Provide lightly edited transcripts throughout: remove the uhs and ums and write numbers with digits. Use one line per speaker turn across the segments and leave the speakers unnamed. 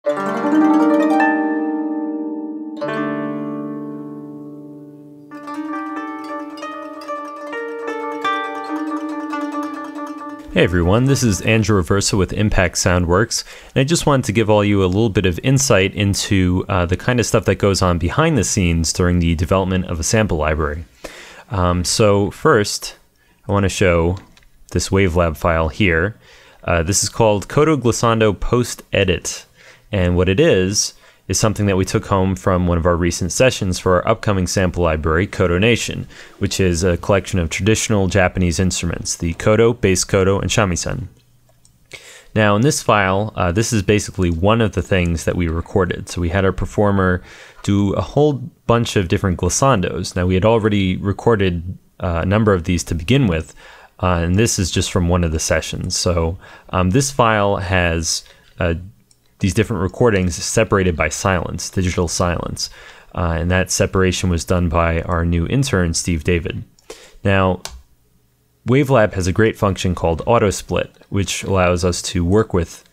Hey everyone, this is Andrew Aversa with Impact Soundworks, and I just wanted to give all you a little bit of insight into the kind of stuff that goes on behind the scenes during the development of a sample library. So first, I want to show this Wavelab file here. This is called Koto Glissando Post Edit, and what it is something that we took home from one of our recent sessions for our upcoming sample library, Koto Nation, which is a collection of traditional Japanese instruments, the koto, bass koto, and shamisen. Now in this file, this is basically one of the things that we recorded. So we had our performer do a whole bunch of different glissandos. Now we had already recorded a number of these to begin with, and this is just from one of the sessions. So this file has these different recordings separated by silence, digital silence. And that separation was done by our new intern, Steve David. Now, Wavelab has a great function called auto split, which allows us to work with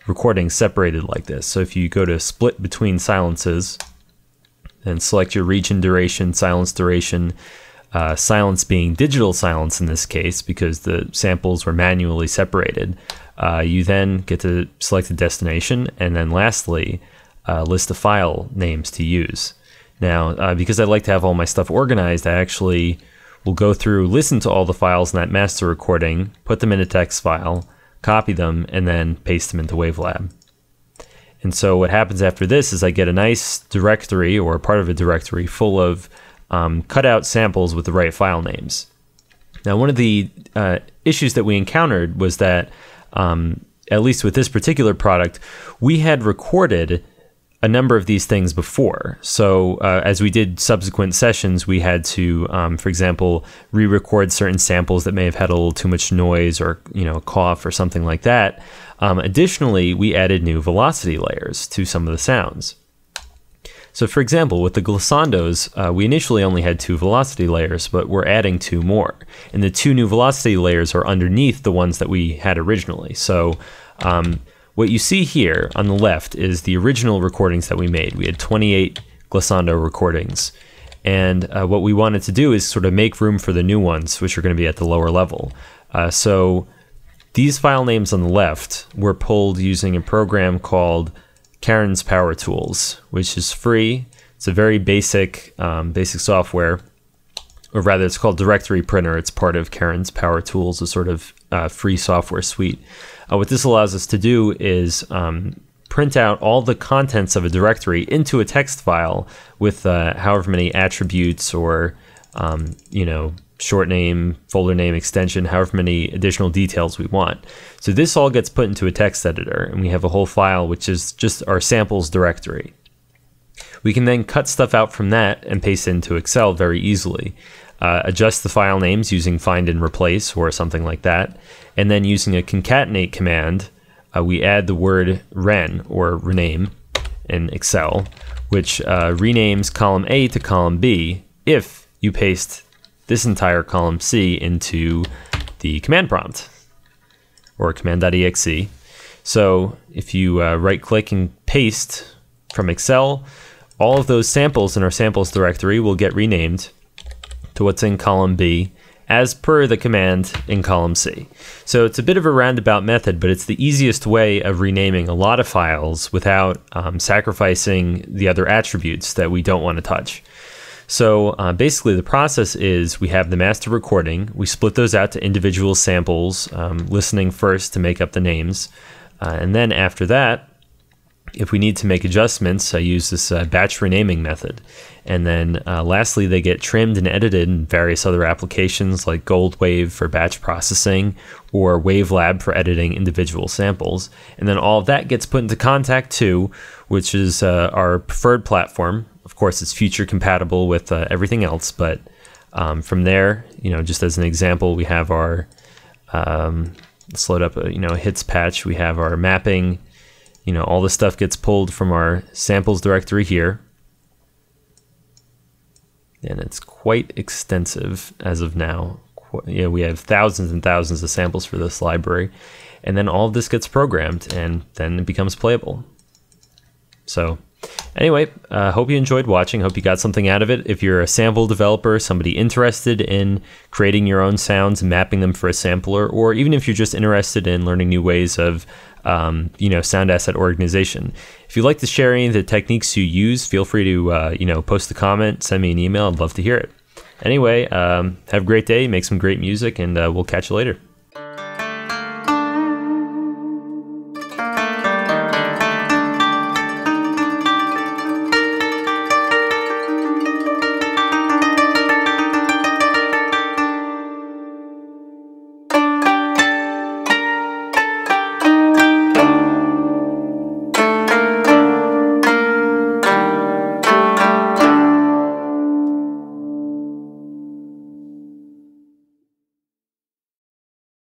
recordings separated like this. So if you go to split between silences, and select your region duration, silence duration, silence being digital silence in this case, because the samples were manually separated, you then get to select a destination, and then lastly, list of file names to use. Now, because I like to have all my stuff organized, I actually will go through, listen to all the files in that master recording, put them in a text file, copy them, and then paste them into Wavelab. And so what happens after this is I get a nice directory, or part of a directory, full of cut out samples with the right file names. Now, one of the issues that we encountered was that at least with this particular product, we had recorded a number of these things before. So as we did subsequent sessions, we had to, for example, re-record certain samples that may have had a little too much noise or, a cough or something like that. Additionally, we added new velocity layers to some of the sounds. So for example, with the glissandos, we initially only had 2 velocity layers, but we're adding 2 more. And the 2 new velocity layers are underneath the ones that we had originally. So what you see here on the left is the original recordings that we made. We had 28 glissando recordings. And what we wanted to do is sort of make room for the new ones, which are going to be at the lower level. So these file names on the left were pulled using a program called Karen's Power Tools, which is free. It's a very basic software, or rather it's called Directory Printer. It's part of Karen's Power Tools, a sort of free software suite. What this allows us to do is print out all the contents of a directory into a text file with however many attributes or short name, folder name, extension, however many additional details we want. So this all gets put into a text editor, and we have a whole file which is just our samples directory. We can then cut stuff out from that and paste it into Excel very easily. Adjust the file names using find and replace or something like that, and then using a concatenate command, we add the word ren or rename in Excel, which renames column A to column B if you paste this entire column C into the command prompt or command.exe. So if you right click and paste from Excel, all of those samples in our samples directory will get renamed to what's in column B as per the command in column C. So it's a bit of a roundabout method, but it's the easiest way of renaming a lot of files without sacrificing the other attributes that we don't want to touch. So basically the process is we have the master recording, we split those out to individual samples, listening first to make up the names, and then after that, if we need to make adjustments, I use this batch renaming method. And then lastly, they get trimmed and edited in various other applications like Goldwave for batch processing or Wavelab for editing individual samples. And then all of that gets put into Kontakt 2, which is our preferred platform. Of course, it's future compatible with everything else, but from there, just as an example, we have our, let's load up a hits patch. We have our mapping. All the stuff gets pulled from our samples directory here. And it's quite extensive as of now. We have thousands and thousands of samples for this library. And then all of this gets programmed, and then it becomes playable. So anyway, hope you enjoyed watching. Hope you got something out of it. If you're a sample developer, somebody interested in creating your own sounds and mapping them for a sampler, or even if you're just interested in learning new ways of sound asset organization. If you'd like to share any of the techniques you use, feel free to post a comment, send me an email. I'd love to hear it. Anyway, have a great day, make some great music, and we'll catch you later.